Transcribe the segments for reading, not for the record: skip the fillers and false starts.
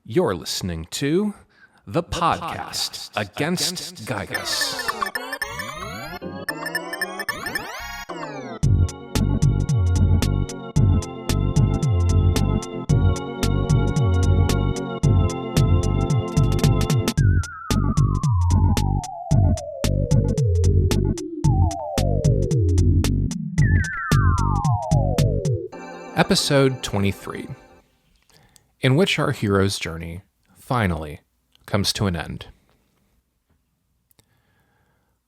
You're listening to the podcast against Giygas. Episode 23, in which our hero's journey finally comes to an end.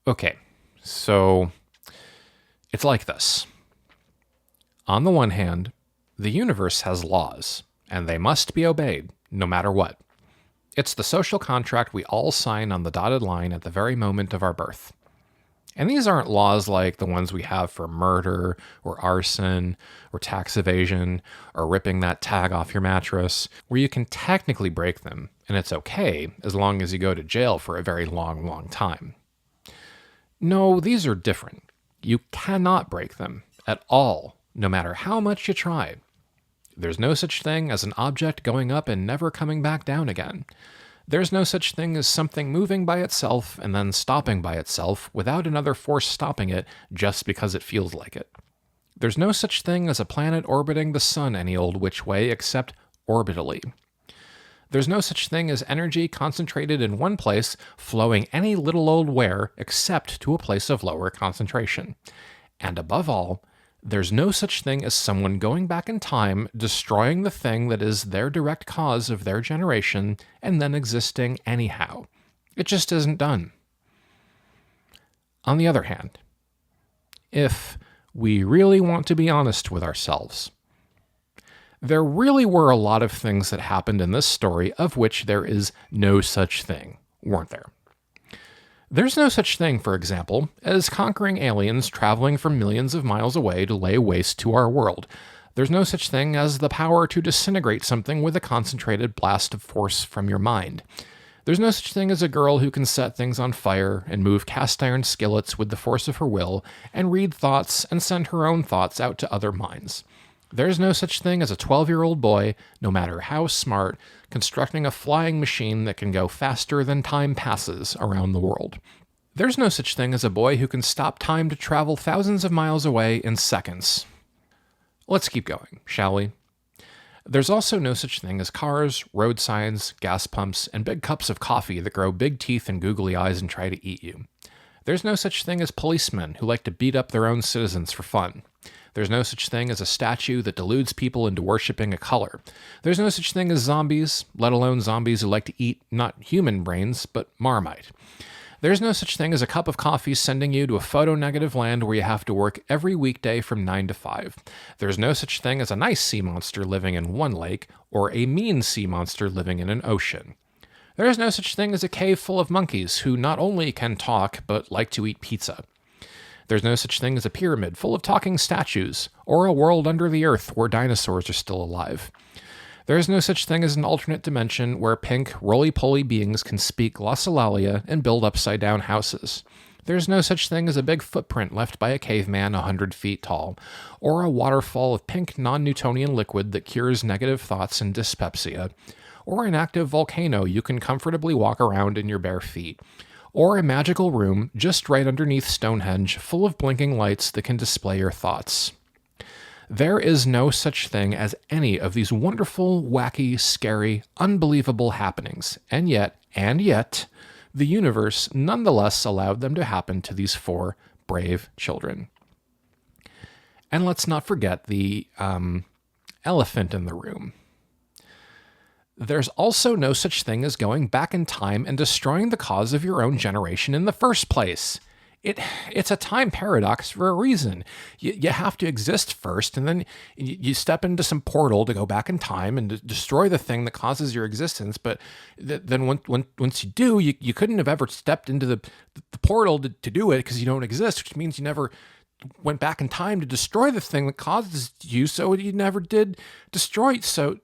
Okay, so it's like this. On the one hand, the universe has laws, and they must be obeyed, no matter what. It's the social contract we all sign on the dotted line at the very moment of our birth. And these aren't laws like the ones we have for murder, or arson, or tax evasion, or ripping that tag off your mattress, where you can technically break them, and it's okay as long as you go to jail for a very long, long time. No, these are different. You cannot break them at all, no matter how much you try. There's no such thing as an object going up and never coming back down again. There's no such thing as something moving by itself and then stopping by itself without another force stopping it just because it feels like it. There's no such thing as a planet orbiting the sun any old which way except orbitally. There's no such thing as energy concentrated in one place flowing any little old where except to a place of lower concentration. And above all, there's no such thing as someone going back in time, destroying the thing that is their direct cause of their generation, and then existing anyhow. It just isn't done. On the other hand, if we really want to be honest with ourselves, there really were a lot of things that happened in this story of which there is no such thing, weren't there? There's no such thing, for example, as conquering aliens traveling from millions of miles away to lay waste to our world. There's no such thing as the power to disintegrate something with a concentrated blast of force from your mind. There's no such thing as a girl who can set things on fire and move cast iron skillets with the force of her will and read thoughts and send her own thoughts out to other minds. There's no such thing as a 12-year-old boy, no matter how smart, constructing a flying machine that can go faster than time passes around the world. There's no such thing as a boy who can stop time to travel thousands of miles away in seconds. Let's keep going, shall we? There's also no such thing as cars, road signs, gas pumps, and big cups of coffee that grow big teeth and googly eyes and try to eat you. There's no such thing as policemen who like to beat up their own citizens for fun. There's no such thing as a statue that deludes people into worshipping a color. There's no such thing as zombies, let alone zombies who like to eat not human brains, but Marmite. There's no such thing as a cup of coffee sending you to a photo-negative land where you have to work every weekday from 9 to 5. There's no such thing as a nice sea monster living in one lake, or a mean sea monster living in an ocean. There is no such thing as a cave full of monkeys who not only can talk, but like to eat pizza. There's no such thing as a pyramid full of talking statues, or a world under the earth where dinosaurs are still alive. There is no such thing as an alternate dimension where pink, roly-poly beings can speak glossolalia and build upside-down houses. There is no such thing as a big footprint left by a caveman 100 feet tall, or a waterfall of pink non-Newtonian liquid that cures negative thoughts and dyspepsia, or an active volcano you can comfortably walk around in your bare feet, or a magical room just right underneath Stonehenge full of blinking lights that can display your thoughts. There is no such thing as any of these wonderful, wacky, scary, unbelievable happenings, and yet, the universe nonetheless allowed them to happen to these 4 brave children. And let's not forget the elephant in the room. There's also no such thing as going back in time and destroying the cause of your own generation in the first place. It's a time paradox for a reason. You have to exist first, and then you step into some portal to go back in time and destroy the thing that causes your existence. But then once you do, you couldn't have ever stepped into the portal to do it because you don't exist, which means you never went back in time to destroy the thing that causes you, so you never did destroy it. So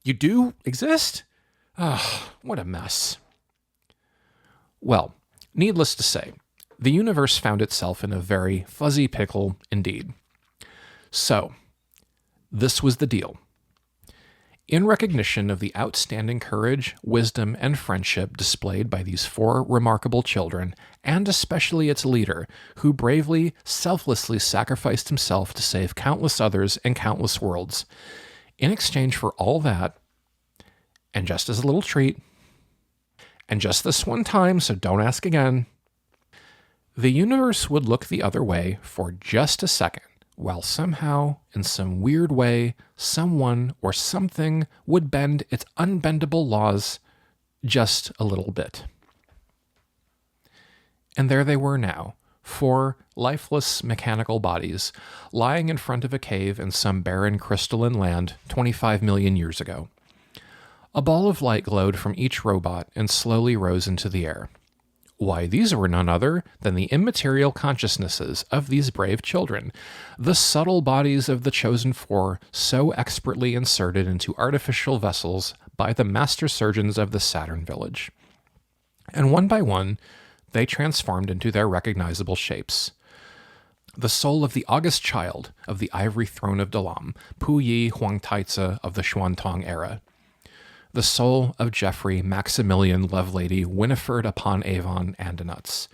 you do exist? What a mess. Well, needless to say, the universe found itself in a very fuzzy pickle indeed. So, this was the deal. In recognition of the outstanding courage, wisdom, and friendship displayed by these 4 remarkable children, and especially its leader, who bravely, selflessly sacrificed himself to save countless others and countless worlds, in exchange for all that, and just as a little treat, and just this one time, so don't ask again, the universe would look the other way for just a second, while somehow, in some weird way, someone or something would bend its unbendable laws just a little bit. And there they were now, 4 lifeless mechanical bodies, lying in front of a cave in some barren crystalline land 25 million years ago. A ball of light glowed from each robot and slowly rose into the air. Why, these were none other than the immaterial consciousnesses of these brave children, the subtle bodies of the chosen 4 so expertly inserted into artificial vessels by the master surgeons of the Saturn village. And one by one, they transformed into their recognizable shapes. The soul of the august child of the ivory throne of Dalam, Pu Yi Huang Taitze of the Xuantong era. The soul of Geoffrey Maximilian Lovelady Winifred upon Avon Andonuts,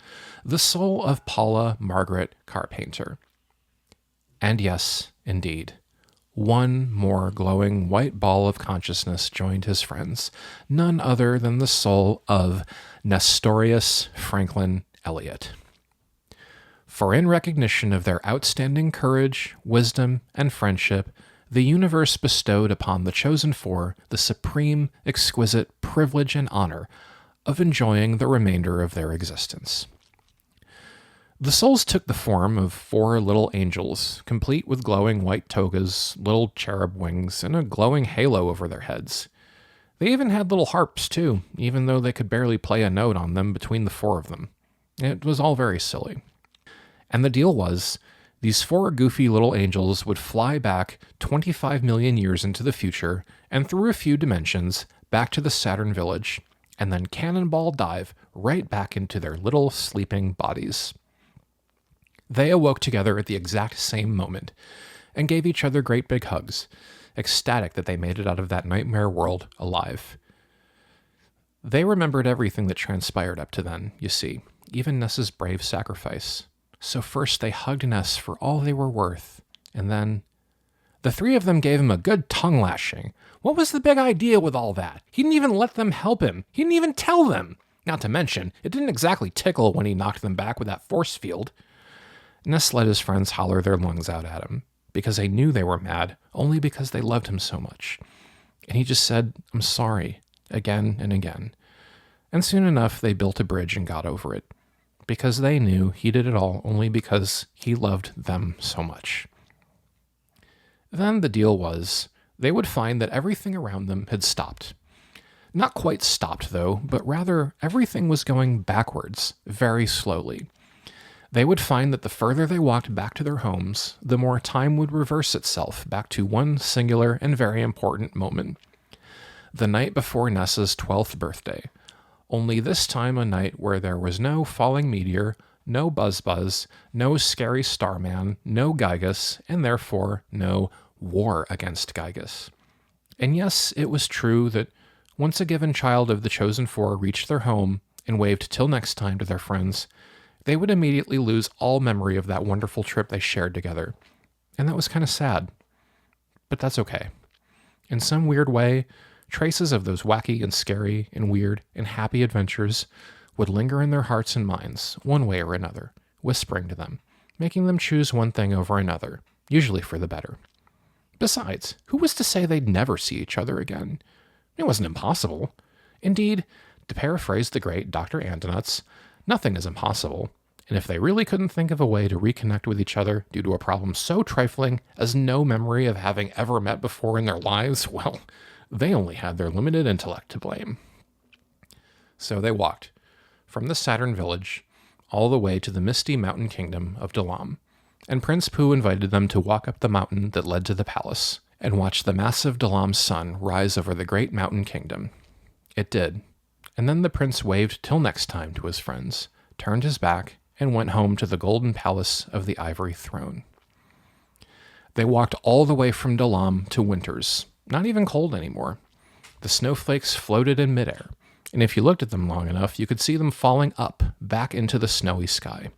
the soul of Paula Margaret Carpainter. And yes, indeed, one more glowing white ball of consciousness joined his friends, none other than the soul of Nestorius Franklin Elliot. For in recognition of their outstanding courage, wisdom, and friendship, the universe bestowed upon the chosen 4 the supreme, exquisite privilege and honor of enjoying the remainder of their existence. The souls took the form of 4 little angels, complete with glowing white togas, little cherub wings, and a glowing halo over their heads. They even had little harps, too, even though they could barely play a note on them between the 4 of them. It was all very silly. And the deal was, these 4 goofy little angels would fly back 25 million years into the future and through a few dimensions back to the Saturn village, and then cannonball dive right back into their little sleeping bodies. They awoke together at the exact same moment and gave each other great big hugs, ecstatic that they made it out of that nightmare world alive. They remembered everything that transpired up to then, you see, even Ness's brave sacrifice. So first they hugged Ness for all they were worth, and then the 3 of them gave him a good tongue lashing. What was the big idea with all that? He didn't even let them help him. He didn't even tell them. Not to mention, it didn't exactly tickle when he knocked them back with that force field. Ness let his friends holler their lungs out at him, because they knew they were mad, only because they loved him so much. And he just said, "I'm sorry," again and again. And soon enough, they built a bridge and got over it, because they knew he did it all only because he loved them so much. Then the deal was, they would find that everything around them had stopped. Not quite stopped, though, but rather everything was going backwards, very slowly. They would find that the further they walked back to their homes, the more time would reverse itself back to one singular and very important moment. The night before Ness's 12th birthday. Only this time a night where there was no falling meteor, no buzz, no scary starman, no Giygas, and therefore no war against Giygas. And yes, it was true that once a given child of the chosen 4 reached their home and waved till next time to their friends, they would immediately lose all memory of that wonderful trip they shared together. And that was kind of sad. But that's okay. In some weird way, traces of those wacky and scary and weird and happy adventures would linger in their hearts and minds, one way or another, whispering to them, making them choose one thing over another, usually for the better. Besides, who was to say they'd never see each other again? It wasn't impossible. Indeed, to paraphrase the great Dr. Andonuts, nothing is impossible, and if they really couldn't think of a way to reconnect with each other due to a problem so trifling as no memory of having ever met before in their lives, well, they only had their limited intellect to blame. So they walked, from the Saturn village, all the way to the misty mountain kingdom of Dalam, and Prince Pu invited them to walk up the mountain that led to the palace, and watch the massive Dalam sun rise over the great mountain kingdom. It did, and then the prince waved till next time to his friends, turned his back, and went home to the golden palace of the ivory throne. They walked all the way from Dalam to Winters, not even cold anymore. The snowflakes floated in midair, and if you looked at them long enough, you could see them falling up, back into the snowy sky.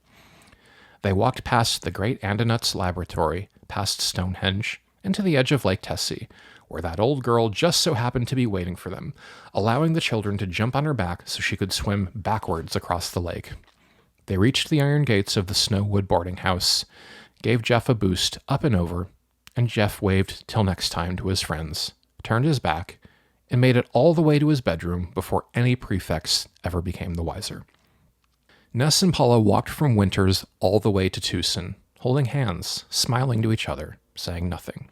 They walked past the great Andanut's laboratory, past Stonehenge, and to the edge of Lake Tessie, where that old girl just so happened to be waiting for them, allowing the children to jump on her back so she could swim backwards across the lake. They reached the iron gates of the Snowwood boarding house, gave Jeff a boost up and over, and Jeff waved till next time to his friends, turned his back, and made it all the way to his bedroom before any prefects ever became the wiser. Ness and Paula walked from Winters all the way to Tucson, holding hands, smiling to each other, saying nothing.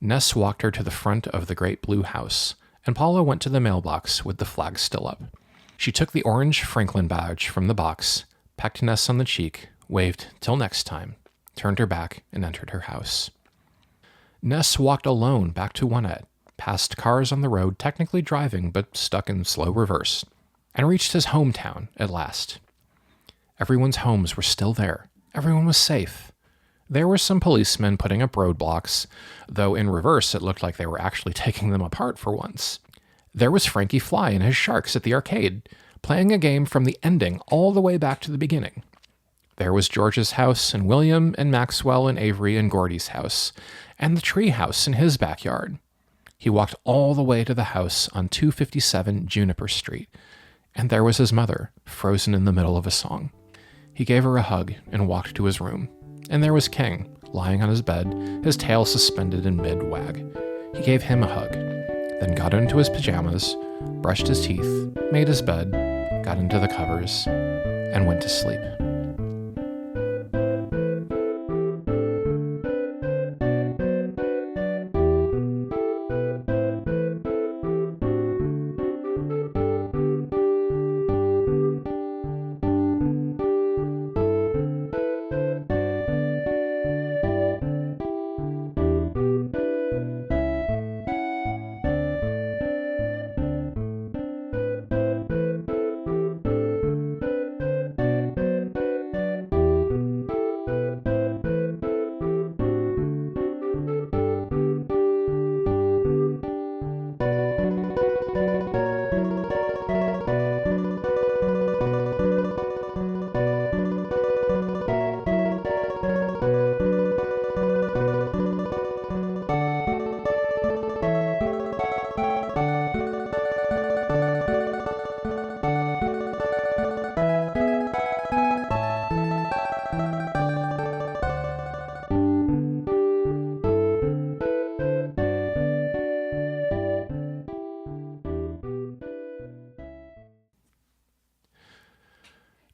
Ness walked her to the front of the great blue house, and Paula went to the mailbox with the flag still up. She took the orange Franklin badge from the box, pecked Ness on the cheek, waved till next time, turned her back, and entered her house. Ness walked alone back to Juanette, past cars on the road technically driving but stuck in slow reverse, and reached his hometown at last. Everyone's homes were still there. Everyone was safe. There were some policemen putting up roadblocks, though in reverse it looked like they were actually taking them apart for once. There was Frankie Fly and his sharks at the arcade, playing a game from the ending all the way back to the beginning. There was George's house, and William and Maxwell and Avery and Gordy's house, and the tree house in his backyard. He walked all the way to the house on 257 Juniper Street, and there was his mother, frozen in the middle of a song. He gave her a hug and walked to his room, and there was King, lying on his bed, his tail suspended in mid-wag. He gave him a hug, then got into his pajamas, brushed his teeth, made his bed, got into the covers, and went to sleep.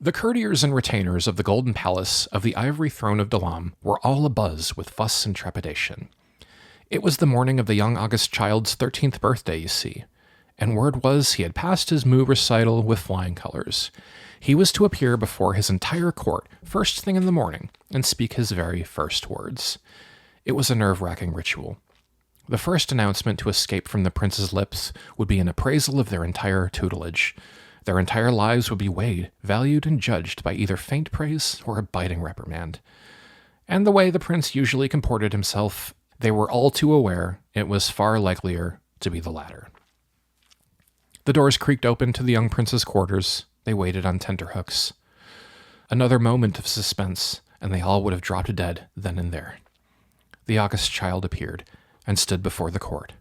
The courtiers and retainers of the Golden Palace of the Ivory Throne of Dalam were all abuzz with fuss and trepidation. It was the morning of the young August child's 13th birthday, you see, and word was he had passed his moo recital with flying colors. He was to appear before his entire court first thing in the morning and speak his very first words. It was a nerve-wracking ritual. The first announcement to escape from the prince's lips would be an appraisal of their entire tutelage. Their entire lives would be weighed, valued, and judged by either faint praise or a biting reprimand. And the way the prince usually comported himself, they were all too aware it was far likelier to be the latter. The doors creaked open to the young prince's quarters. They waited on tenterhooks. Another moment of suspense, and they all would have dropped dead then and there. The August child appeared and stood before the court,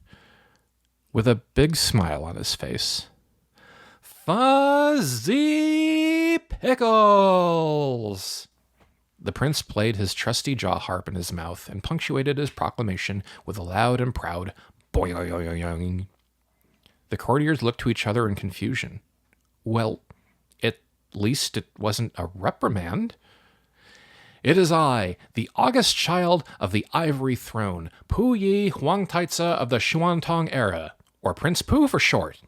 with a big smile on his face. Fuzzy Pickles! The prince played his trusty jaw harp in his mouth and punctuated his proclamation with a loud and proud boing. The courtiers looked to each other in confusion. Well, at least it wasn't a reprimand. It is I, the august child of the Ivory Throne, Pu Yi Huangtaitsa of the Xuantong era, or Prince Pu for short.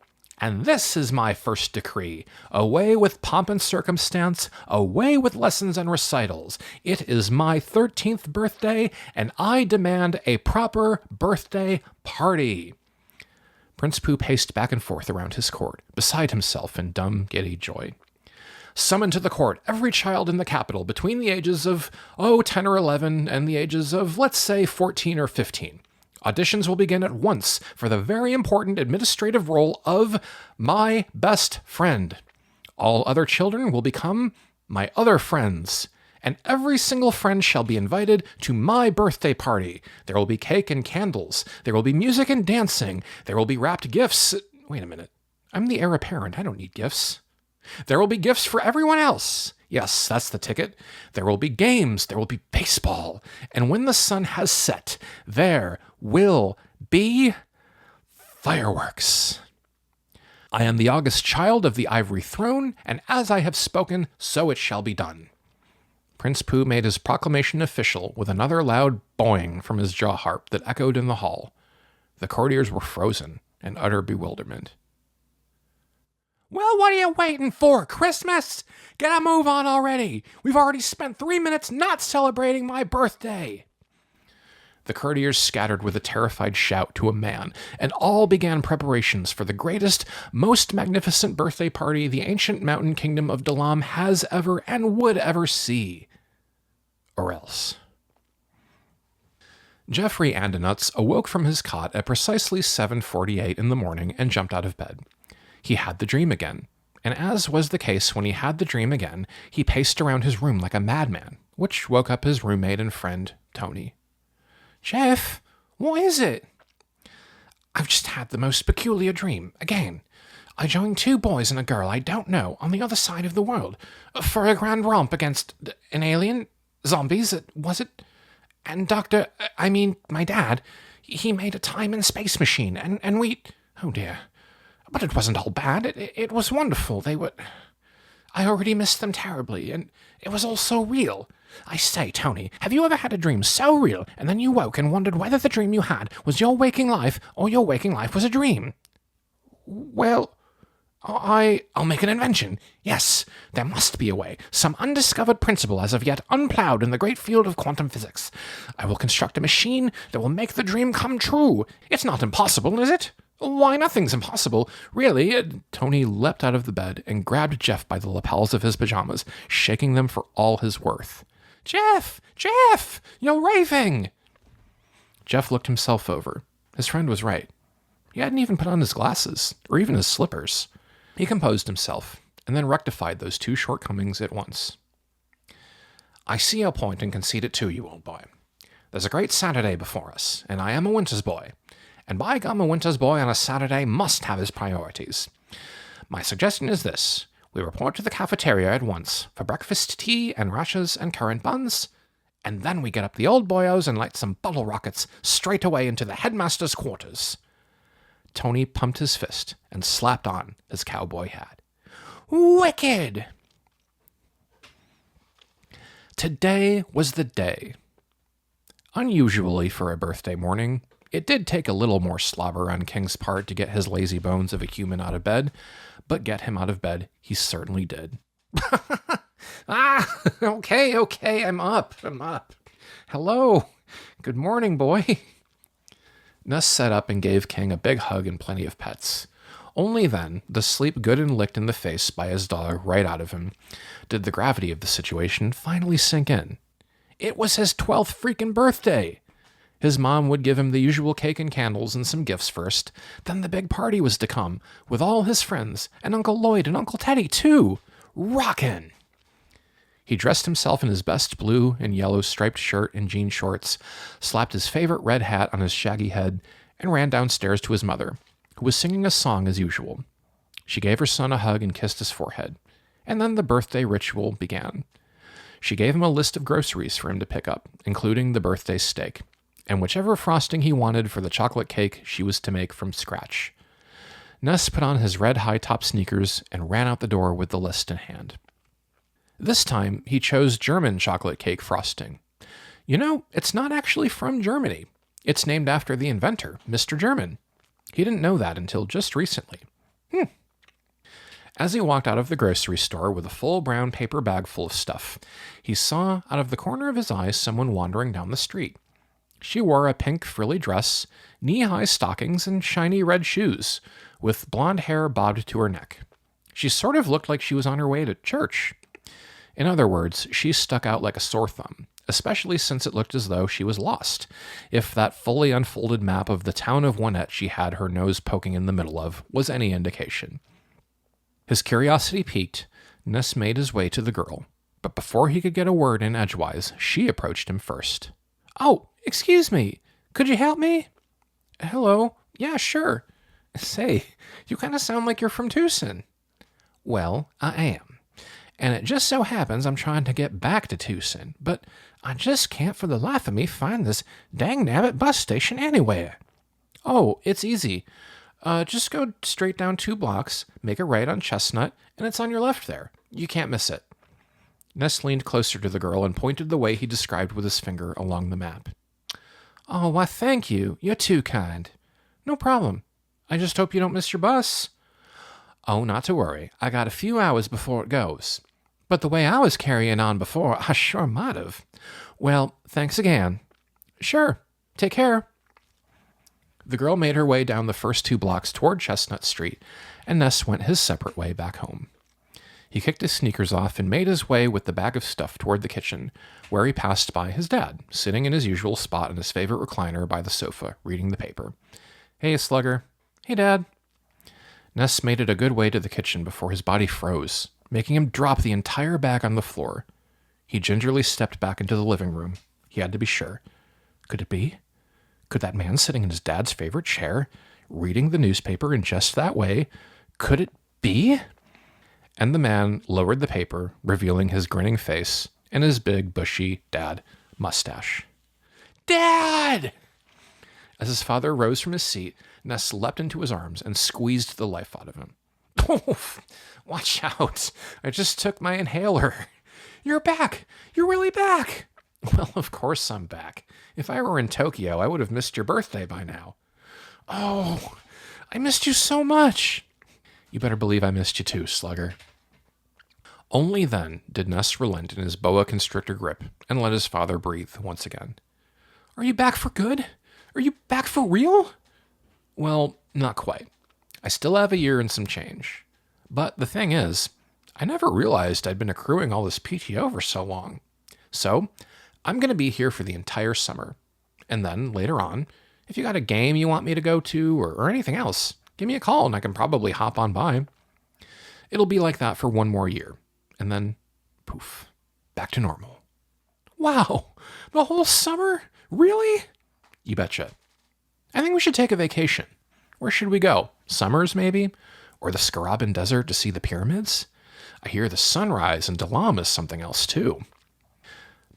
And this is my first decree. Away with pomp and circumstance, away with lessons and recitals. It is my 13th birthday, and I demand a proper birthday party. Prince Pu paced back and forth around his court, beside himself in dumb, giddy joy. Summon to the court every child in the capital between the ages of, 10 or 11 and the ages of, let's say, 14 or 15. Auditions will begin at once for the very important administrative role of my best friend. All other children will become my other friends, and every single friend shall be invited to my birthday party. There will be cake and candles. There will be music and dancing. There will be wrapped gifts. Wait a minute. I'm the heir apparent. I don't need gifts. There will be gifts for everyone else. Yes, that's the ticket. There will be games. There will be baseball. And when the sun has set, there will be fireworks. I am the august child of the ivory throne, and as I have spoken, so it shall be done. Prince Pooh made his proclamation official with another loud boing from his jaw harp that echoed in the hall. The courtiers were frozen in utter bewilderment. Well, what are you waiting for, Christmas? Get a move on already. We've already spent 3 minutes not celebrating my birthday. The courtiers scattered with a terrified shout to a man, and all began preparations for the greatest, most magnificent birthday party the ancient mountain kingdom of Dalam has ever and would ever see. Or else. Jeffrey Andonuts awoke from his cot at precisely 7:48 in the morning and jumped out of bed. He had the dream again, and as was the case when he had the dream again, he paced around his room like a madman, which woke up his roommate and friend, Tony. Jeff, what is it? I've just had the most peculiar dream, again. I joined 2 boys and a girl I don't know on the other side of the world for a grand romp against an alien, zombies, was it? And my dad, he made a time and space machine, and we... Oh dear. But it wasn't all bad. It was wonderful. I already missed them terribly, and it was all so real. I say, Tony, have you ever had a dream so real, and then you woke and wondered whether the dream you had was your waking life, or your waking life was a dream? Well, I'll make an invention. Yes, there must be a way, some undiscovered principle as of yet unplowed in the great field of quantum physics. I will construct a machine that will make the dream come true. It's not impossible, is it? Why, nothing's impossible. Really. Tony leapt out of the bed and grabbed Jeff by the lapels of his pajamas, shaking them for all his worth. Jeff! You're raving! Jeff looked himself over. His friend was right. He hadn't even put on his glasses, or even his slippers. He composed himself, and then rectified those 2 shortcomings at once. I see your point and concede it to you, old boy. There's a great Saturday before us, and I am a winter's boy. And by gum, a winter's boy on a Saturday must have his priorities. My suggestion is this. We report to the cafeteria at once for breakfast tea and rashers and currant buns, and then we get up the old boyos and light some bottle rockets straight away into the headmaster's quarters. Tony pumped his fist and slapped on his cowboy hat. Wicked! Today was the day. Unusually for a birthday morning, it did take a little more slobber on King's part to get his lazy bones of a human out of bed, but get him out of bed he certainly did. Okay, I'm up. Hello. Good morning, boy. Ness sat up and gave King a big hug and plenty of pets. Only then, the sleep good and licked in the face by his dog right out of him, did the gravity of the situation finally sink in. It was his 12th freaking birthday! His mom would give him the usual cake and candles and some gifts first. Then the big party was to come, with all his friends, and Uncle Lloyd and Uncle Teddy, too. Rockin'! He dressed himself in his best blue and yellow striped shirt and jean shorts, slapped his favorite red hat on his shaggy head, and ran downstairs to his mother, who was singing a song as usual. She gave her son a hug and kissed his forehead, and then the birthday ritual began. She gave him a list of groceries for him to pick up, including the birthday steak, and whichever frosting he wanted for the chocolate cake she was to make from scratch. Ness put on his red high-top sneakers and ran out the door with the list in hand. This time, he chose German chocolate cake frosting. You know, it's not actually from Germany. It's named after the inventor, Mr. German. He didn't know that until just recently. As he walked out of the grocery store with a full brown paper bag full of stuff, he saw out of the corner of his eye someone wandering down the street. She wore a pink frilly dress, knee-high stockings, and shiny red shoes, with blonde hair bobbed to her neck. She sort of looked like she was on her way to church. In other words, she stuck out like a sore thumb, especially since it looked as though she was lost, if that fully unfolded map of the town of Wannette she had her nose poking in the middle of was any indication. His curiosity piqued, Ness made his way to the girl, but before he could get a word in edgewise, she approached him first. "Oh, excuse me. Could you help me?" "Hello. Yeah, sure. Say, you kind of sound like you're from Tucson." "Well, I am. And it just so happens I'm trying to get back to Tucson, but I just can't for the life of me find this dang-nabbit bus station anywhere." "Oh, it's easy. Just go straight down 2 blocks, make a right on Chestnut, and it's on your left there. You can't miss it." Ness leaned closer to the girl and pointed the way he described with his finger along the map. "Oh, why, thank you. You're too kind." "No problem. I just hope you don't miss your bus." "Oh, not to worry. I got a few hours before it goes. But the way I was carrying on before, I sure might have. Well, thanks again." "Sure. Take care." The girl made her way down the first 2 blocks toward Chestnut Street, and Ness went his separate way back home. He kicked his sneakers off and made his way with the bag of stuff toward the kitchen, where he passed by his dad, sitting in his usual spot in his favorite recliner by the sofa, reading the paper. "Hey, Slugger." "Hey, Dad." Ness made it a good way to the kitchen before his body froze, making him drop the entire bag on the floor. He gingerly stepped back into the living room. He had to be sure. Could it be? Could that man sitting in his dad's favorite chair, reading the newspaper in just that way, could it be? And the man lowered the paper, revealing his grinning face and his big, bushy dad mustache. "Dad!" As his father rose from his seat, Ness leapt into his arms and squeezed the life out of him. "Oh, watch out. I just took my inhaler." "You're back. You're really back." "Well, of course I'm back. If I were in Tokyo, I would have missed your birthday by now." "Oh, I missed you so much." "You better believe I missed you too, Slugger." Only then did Ness relent in his boa constrictor grip and let his father breathe once again. "Are you back for good? Are you back for real?" "Well, not quite. I still have a year and some change. But the thing is, I never realized I'd been accruing all this PTO for so long. So, I'm going to be here for the entire summer. And then, later on, if you got a game you want me to go to or anything else, give me a call and I can probably hop on by. It'll be like that for 1 more year. And then, poof, back to normal." "Wow, the whole summer? Really?" "You betcha. I think we should take a vacation. Where should we go? Summers, maybe? Or the Scaraban Desert to see the pyramids? I hear the sunrise in Dalam is something else, too."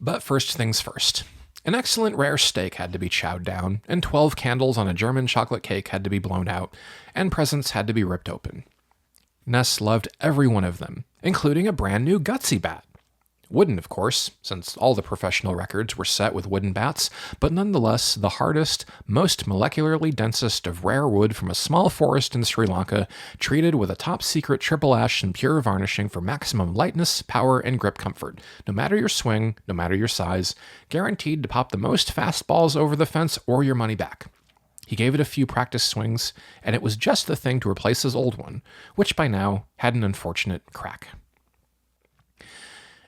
But first things first. An excellent rare steak had to be chowed down, and 12 candles on a German chocolate cake had to be blown out, and presents had to be ripped open. Ness loved every one of them, including a brand new Gutsy bat. Wooden, of course, since all the professional records were set with wooden bats, but nonetheless the hardest, most molecularly densest of rare wood from a small forest in Sri Lanka, treated with a top-secret triple ash and pure varnishing for maximum lightness, power, and grip comfort. No matter your swing, no matter your size, guaranteed to pop the most fastballs over the fence or your money back. He gave it a few practice swings, and it was just the thing to replace his old one, which by now had an unfortunate crack.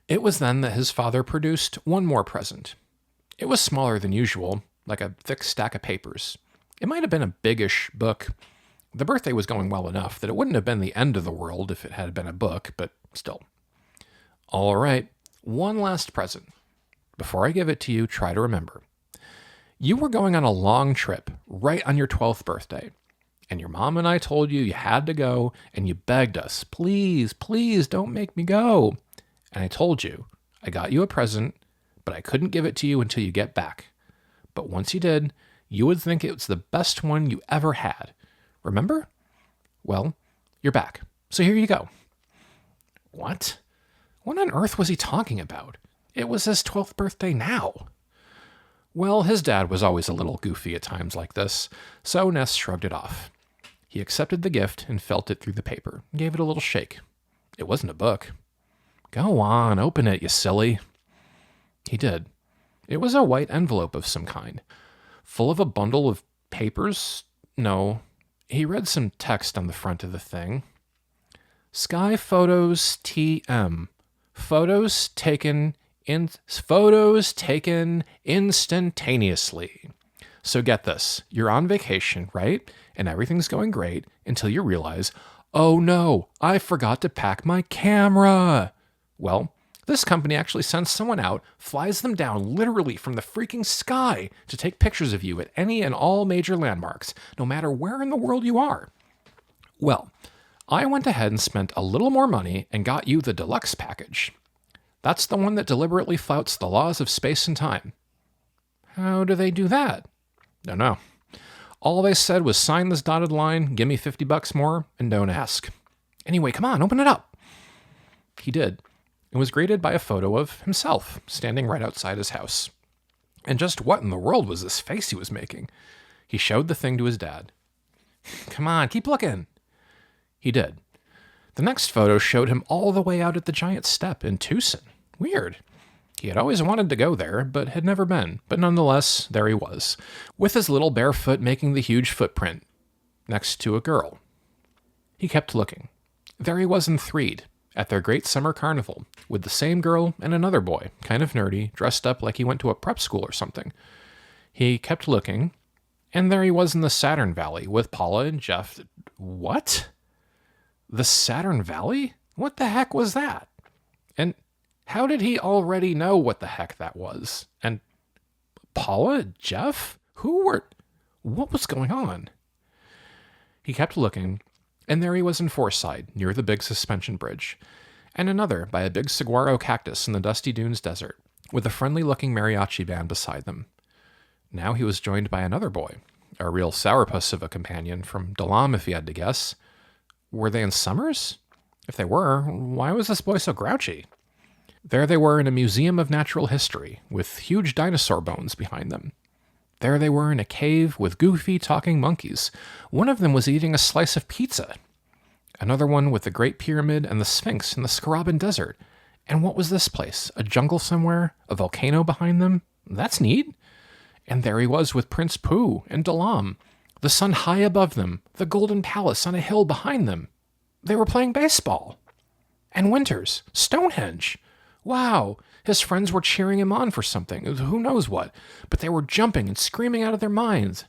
It was then that his father produced one more present. It was smaller than usual, like a thick stack of papers. It might have been a biggish book. The birthday was going well enough that it wouldn't have been the end of the world if it had been a book, but still. "All right, one last present. Before I give it to you, try to remember. You were going on a long trip right on your 12th birthday, and your mom and I told you had to go, and you begged us, please, please don't make me go. And I told you, I got you a present, but I couldn't give it to you until you get back. But once you did, you would think it was the best one you ever had. Remember? Well, you're back. So here you go." What? What on earth was he talking about? It was his 12th birthday now. Well, his dad was always a little goofy at times like this, so Ness shrugged it off. He accepted the gift and felt it through the paper, and gave it a little shake. It wasn't a book. "Go on, open it, you silly." He did. It was a white envelope of some kind, full of a bundle of papers. No, he read some text on the front of the thing. "Sky Photos TM. Photos taken in photos taken instantaneously. So get this, you're on vacation, right? And everything's going great until you realize, oh no, I forgot to pack my camera. Well, this company actually sends someone out, flies them down literally from the freaking sky to take pictures of you at any and all major landmarks, no matter where in the world you are. Well, I went ahead and spent a little more money and got you the deluxe package. That's the one that deliberately flouts the laws of space and time. How do they do that? Don't know. All they said was sign this dotted line, give me $50 more, and don't ask. Anyway, come on, open it up. He did, and was greeted by a photo of himself standing right outside his house. And just what in the world was this face he was making? He showed the thing to his dad. Come on, keep looking. He did. The next photo showed him all the way out at the giant step in Tucson. Weird. He had always wanted to go there, but had never been. But nonetheless, there he was, with his little bare foot making the huge footprint, next to a girl. He kept looking. There he was in Threed, at their great summer carnival, with the same girl and another boy, kind of nerdy, dressed up like he went to a prep school or something. He kept looking, and there he was in the Saturn Valley, with Paula and Jeff. What? The Saturn Valley? What the heck was that? And how did he already know what the heck that was? And Paula? Jeff? What was going on? He kept looking, and there he was in Forsyth, near the big suspension bridge, and another by a big saguaro cactus in the dusty dunes desert, with a friendly-looking mariachi band beside them. Now he was joined by another boy, a real sourpuss of a companion from Dalam, if you had to guess. Were they in Summers? If they were, why was this boy so grouchy? There they were in a museum of natural history, with huge dinosaur bones behind them. There they were in a cave with goofy talking monkeys. One of them was eating a slice of pizza. Another one with the Great Pyramid and the Sphinx in the Scaraban Desert. And what was this place? A jungle somewhere? A volcano behind them? That's neat. And there he was with Prince Pooh and Dalam, the sun high above them, the Golden Palace on a hill behind them. They were playing baseball. And Winters, Stonehenge. Wow, his friends were cheering him on for something, who knows what, but they were jumping and screaming out of their minds.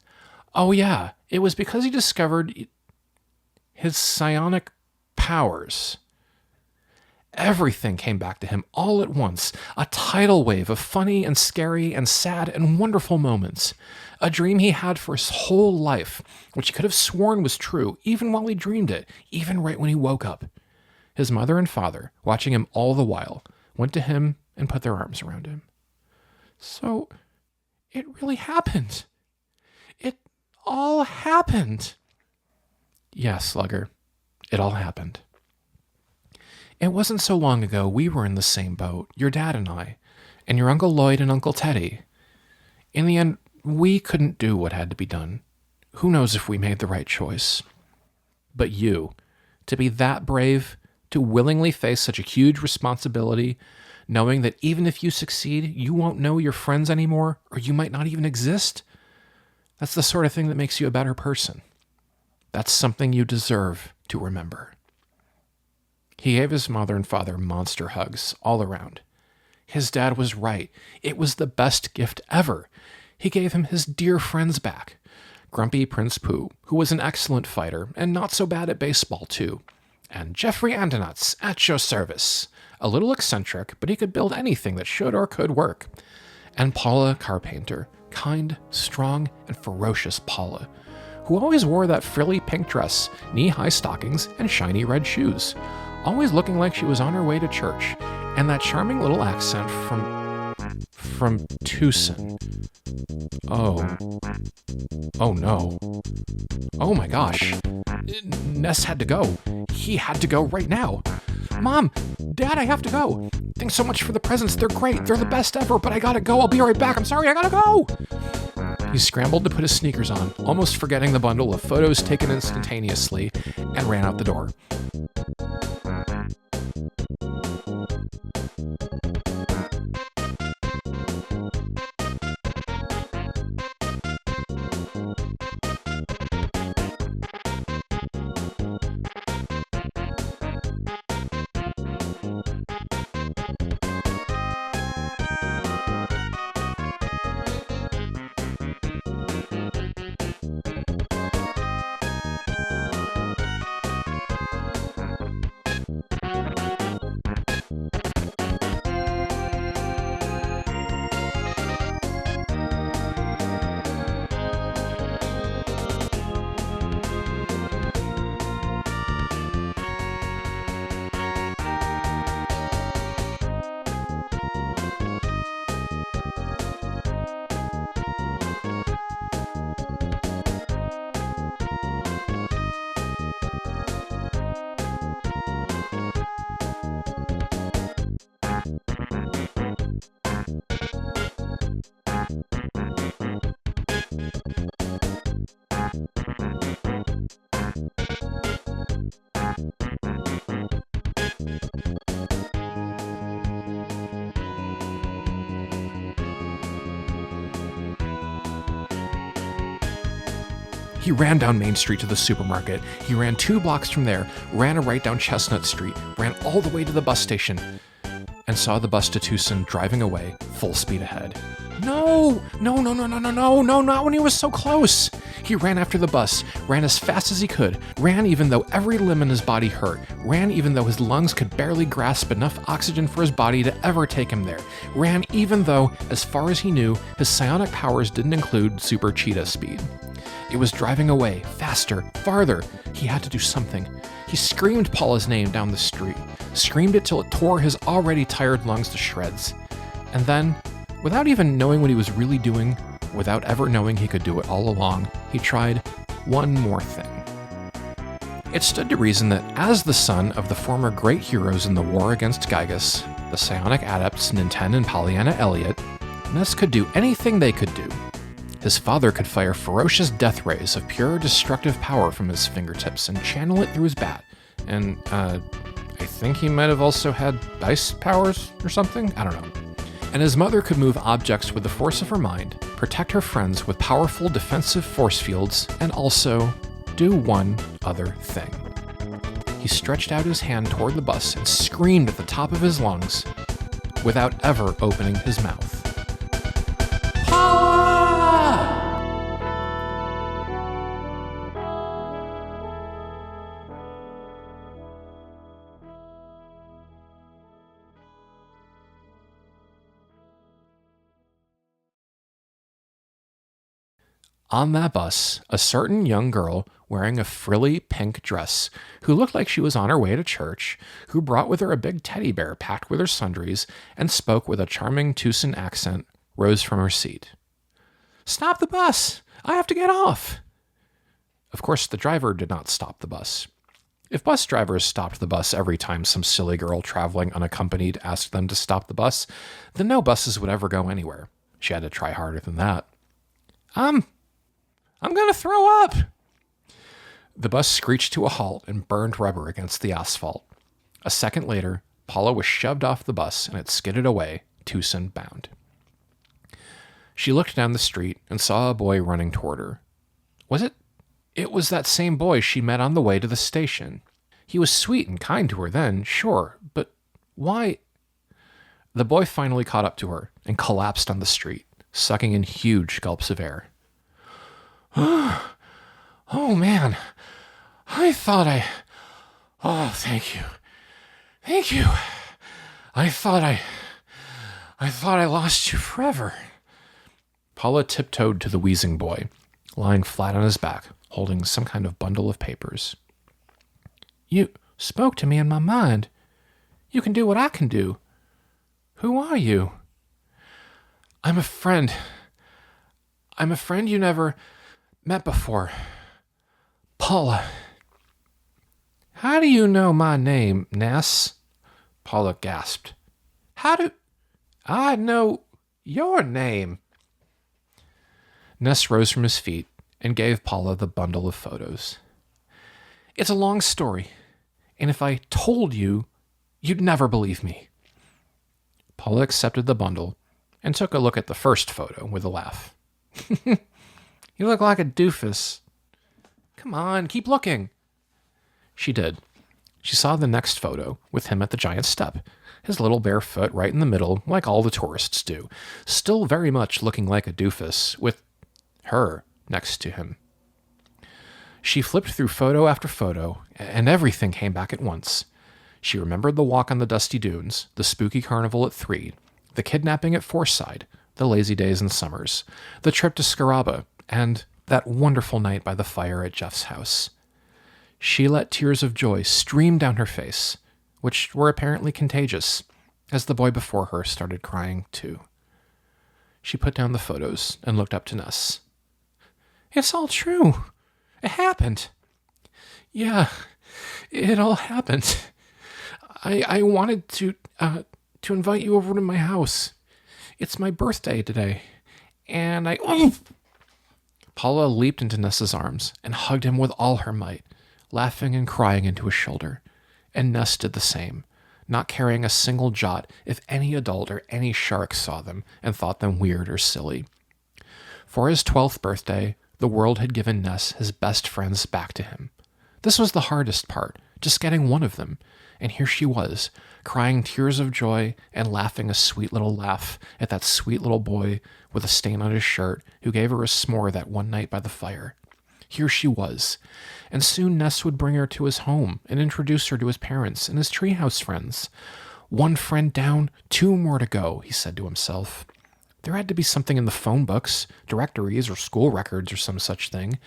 Oh yeah, it was because he discovered his psionic powers. Everything came back to him all at once, a tidal wave of funny and scary and sad and wonderful moments. A dream he had for his whole life, which he could have sworn was true, even while he dreamed it, even right when he woke up. His mother and father, watching him all the while, went to him and put their arms around him. So, it really happened. It all happened. Yes, Slugger, it all happened. It wasn't so long ago we were in the same boat, your dad and I, and your Uncle Lloyd and Uncle Teddy. In the end, we couldn't do what had to be done. Who knows if we made the right choice? But you, to be that brave, to willingly face such a huge responsibility, knowing that even if you succeed, you won't know your friends anymore, or you might not even exist, that's the sort of thing that makes you a better person. That's something you deserve to remember. He gave his mother and father monster hugs all around. His dad was right. It was the best gift ever. He gave him his dear friends back. Grumpy Prince Pooh, who was an excellent fighter and not so bad at baseball, too. And Jeffrey Antonutz, at your service. A little eccentric, but he could build anything that should or could work. And Paula Carpainter, kind, strong, and ferocious Paula, who always wore that frilly pink dress, knee-high stockings, and shiny red shoes, always looking like she was on her way to church, and that charming little accent from Tucson. Oh no. Oh my gosh. Ness had to go. He had to go right now. Mom, Dad, I have to go. Thanks so much for the presents. They're great. They're the best ever, but I gotta go. I'll be right back. I'm sorry, I gotta go. He scrambled to put his sneakers on, almost forgetting the bundle of photos taken instantaneously, and ran out the door. He ran down Main Street to the supermarket. He ran 2 blocks from there, ran a right down Chestnut Street, ran all the way to the bus station, and saw the bus to Tucson driving away, full speed ahead. No, not when he was so close. He ran after the bus, ran as fast as he could, ran even though every limb in his body hurt, ran even though his lungs could barely grasp enough oxygen for his body to ever take him there, ran even though, as far as he knew, his psionic powers didn't include super cheetah speed. It was driving away, faster, farther. He had to do something. He screamed Paula's name down the street, screamed it till it tore his already tired lungs to shreds. And then, without even knowing what he was really doing, without ever knowing he could do it all along, he tried one more thing. It stood to reason that as the son of the former great heroes in the war against Giygas, the psionic adepts Ninten and Pollyanna Elliott, Ness could do anything they could do. His father could fire ferocious death rays of pure destructive power from his fingertips and channel it through his bat. And, I think he might have also had ice powers or something? I don't know. And his mother could move objects with the force of her mind, protect her friends with powerful defensive force fields, and also do one other thing. He stretched out his hand toward the bus and screamed at the top of his lungs without ever opening his mouth. Paula! On that bus, a certain young girl wearing a frilly pink dress, who looked like she was on her way to church, who brought with her a big teddy bear packed with her sundries, and spoke with a charming Tucson accent, rose from her seat. "Stop the bus! I have to get off!" Of course, the driver did not stop the bus. If bus drivers stopped the bus every time some silly girl traveling unaccompanied asked them to stop the bus, then no buses would ever go anywhere. She had to try harder than that. I'm gonna throw up! The bus screeched to a halt and burned rubber against the asphalt. A second later, Paula was shoved off the bus and it skidded away, Tucson bound. She looked down the street and saw a boy running toward her. Was it? It was that same boy she met on the way to the station. He was sweet and kind to her then, sure, but why? The boy finally caught up to her and collapsed on the street, sucking in huge gulps of air. Oh, man. Oh, thank you. Thank you. I thought I lost you forever. Paula tiptoed to the wheezing boy, lying flat on his back, holding some kind of bundle of papers. You spoke to me in my mind. You can do what I can do. Who are you? I'm a friend. I'm a friend you never met before. Paula. How do you know my name, Ness? Paula gasped. How do I know your name? Ness rose from his feet and gave Paula the bundle of photos. It's a long story, and if I told you, you'd never believe me. Paula accepted the bundle and took a look at the first photo with a laugh. You look like a doofus. Come on, keep looking. She did. She saw the next photo with him at the giant step, his little bare foot right in the middle, like all the tourists do, still very much looking like a doofus, with her next to him. She flipped through photo after photo, and everything came back at once. She remembered the walk on the dusty dunes, the spooky carnival at 3, the kidnapping at Forside, the lazy days and summers, the trip to Scaraba, and that wonderful night by the fire at Jeff's house. She let tears of joy stream down her face, which were apparently contagious, as the boy before her started crying too. She put down the photos and looked up to Ness. It's all true. It happened. Yeah, it all happened. I wanted to invite you over to my house. It's my birthday today, and Paula leaped into Ness's arms and hugged him with all her might, laughing and crying into his shoulder, and Ness did the same, not caring a single jot if any adult or any shark saw them and thought them weird or silly. For his 12th birthday, the world had given Ness his best friends back to him. This was the hardest part, just getting one of them. And here she was, crying tears of joy and laughing a sweet little laugh at that sweet little boy with a stain on his shirt who gave her a s'more that one night by the fire. Here she was, and soon Ness would bring her to his home and introduce her to his parents and his treehouse friends. One friend down, 2 more to go, he said to himself. There had to be something in the phone books, directories, or school records or some such thing,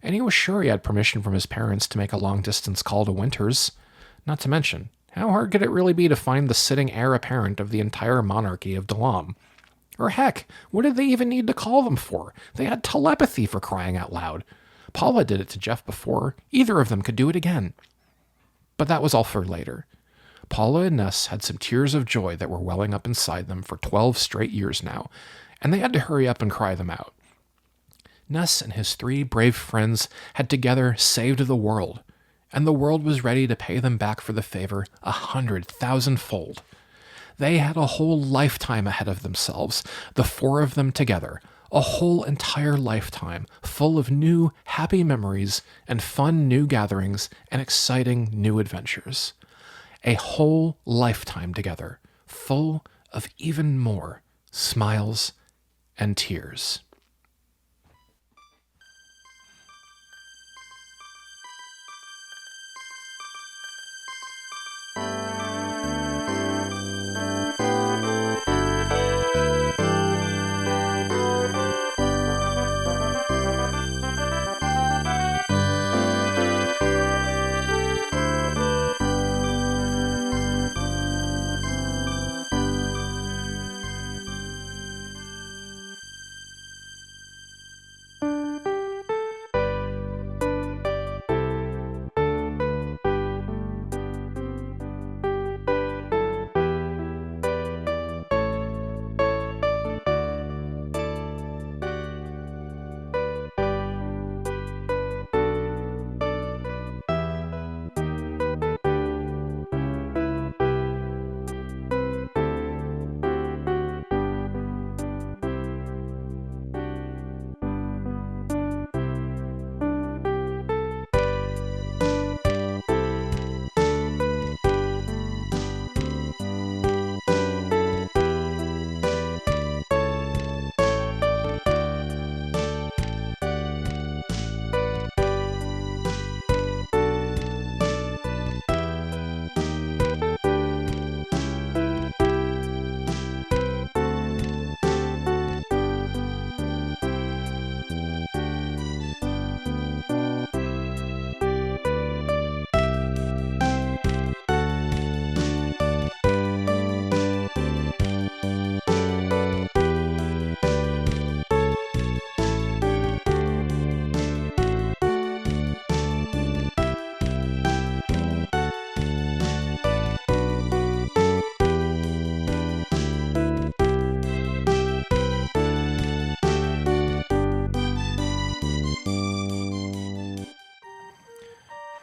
and he was sure he had permission from his parents to make a long-distance call to Winters. Not to mention, how hard could it really be to find the sitting heir apparent of the entire monarchy of Dalam? Or heck, what did they even need to call them for? They had telepathy, for crying out loud. Paula did it to Jeff before. Either of them could do it again. But that was all for later. Paula and Ness had some tears of joy that were welling up inside them for 12 straight years now, and they had to hurry up and cry them out. Ness and his 3 brave friends had together saved the world, and the world was ready to pay them back for the favor 100,000-fold. They had a whole lifetime ahead of themselves, the 4 of them together, a whole entire lifetime full of new, happy memories and fun new gatherings and exciting new adventures. A whole lifetime together, full of even more smiles and tears.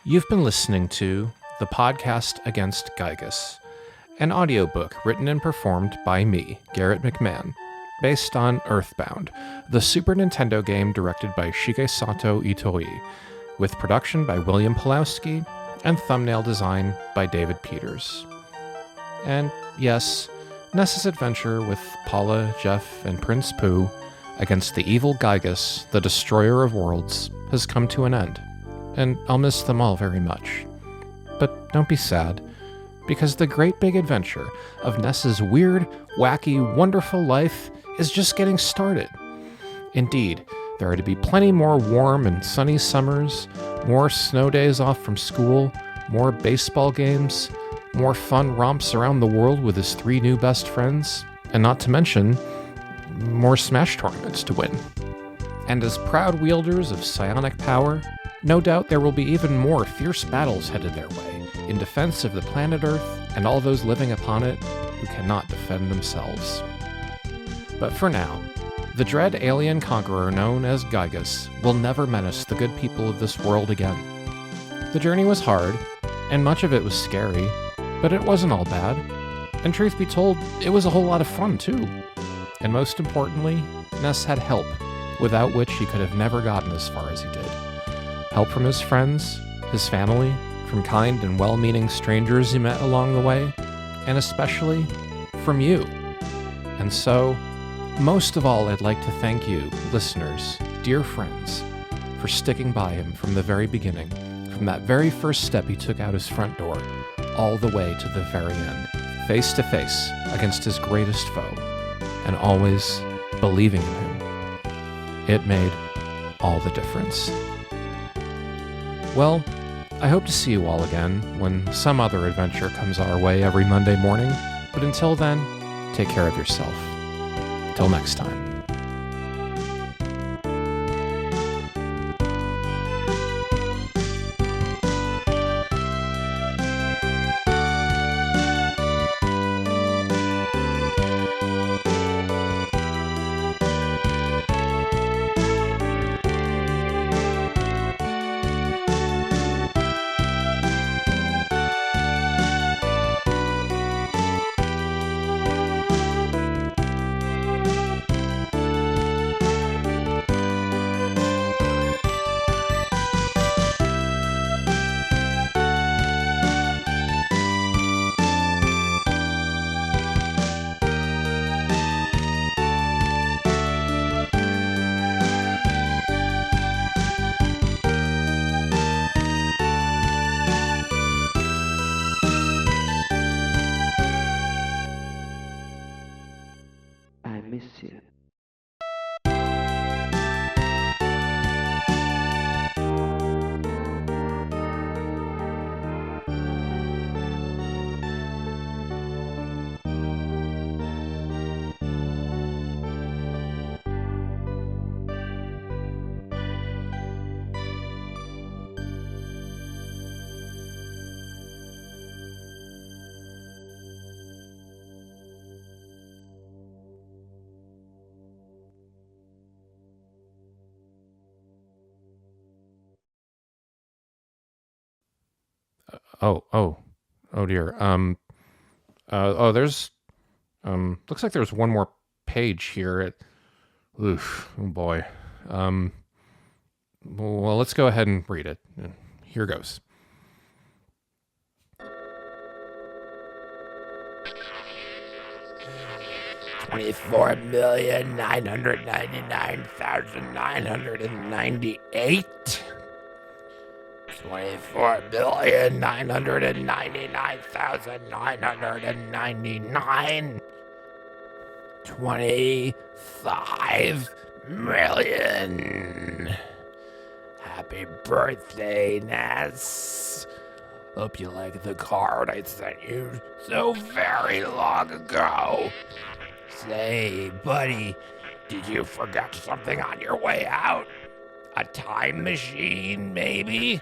You've been listening to The Podcast Against Giygas, an audiobook written and performed by me, Garrett McMahon, based on Earthbound, the Super Nintendo game directed by Shigesato Itoi, with production by William Pulowski and thumbnail design by David Peters. And yes, Ness's adventure with Paula, Jeff, and Prince Pooh against the evil Giygas, the destroyer of worlds, has come to an end, and I'll miss them all very much. But don't be sad, because the great big adventure of Ness's weird, wacky, wonderful life is just getting started. Indeed, there are to be plenty more warm and sunny summers, more snow days off from school, more baseball games, more fun romps around the world with his 3 new best friends, and not to mention, more Smash tournaments to win. And as proud wielders of psionic power, no doubt there will be even more fierce battles headed their way in defense of the planet Earth and all those living upon it who cannot defend themselves. But for now, the dread alien conqueror known as Giygas will never menace the good people of this world again. The journey was hard, and much of it was scary, but it wasn't all bad. And truth be told, it was a whole lot of fun too. And most importantly, Ness had help, without which he could have never gotten as far as he did. Help from his friends, his family, from kind and well-meaning strangers he met along the way, and especially from you. And so, most of all, I'd like to thank you, listeners, dear friends, for sticking by him from the very beginning, from that very first step he took out his front door, all the way to the very end, face to face against his greatest foe, and always believing in him. It made all the difference. Well, I hope to see you all again when some other adventure comes our way every Monday morning, but until then, take care of yourself. Till next time. I miss you. Oh dear. There's, looks like there's one more page here. Oof, oh boy. Well, let's go ahead and read it. Here goes. $24,999,998. 24,999,999. 25 million. Happy birthday, Ness. Hope you like the card I sent you so very long ago. Say, buddy, did you forget something on your way out? A time machine, maybe?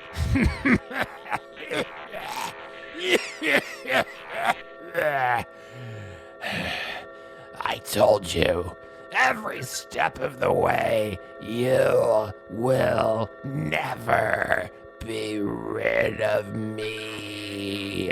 I told you, every step of the way, you will never be rid of me.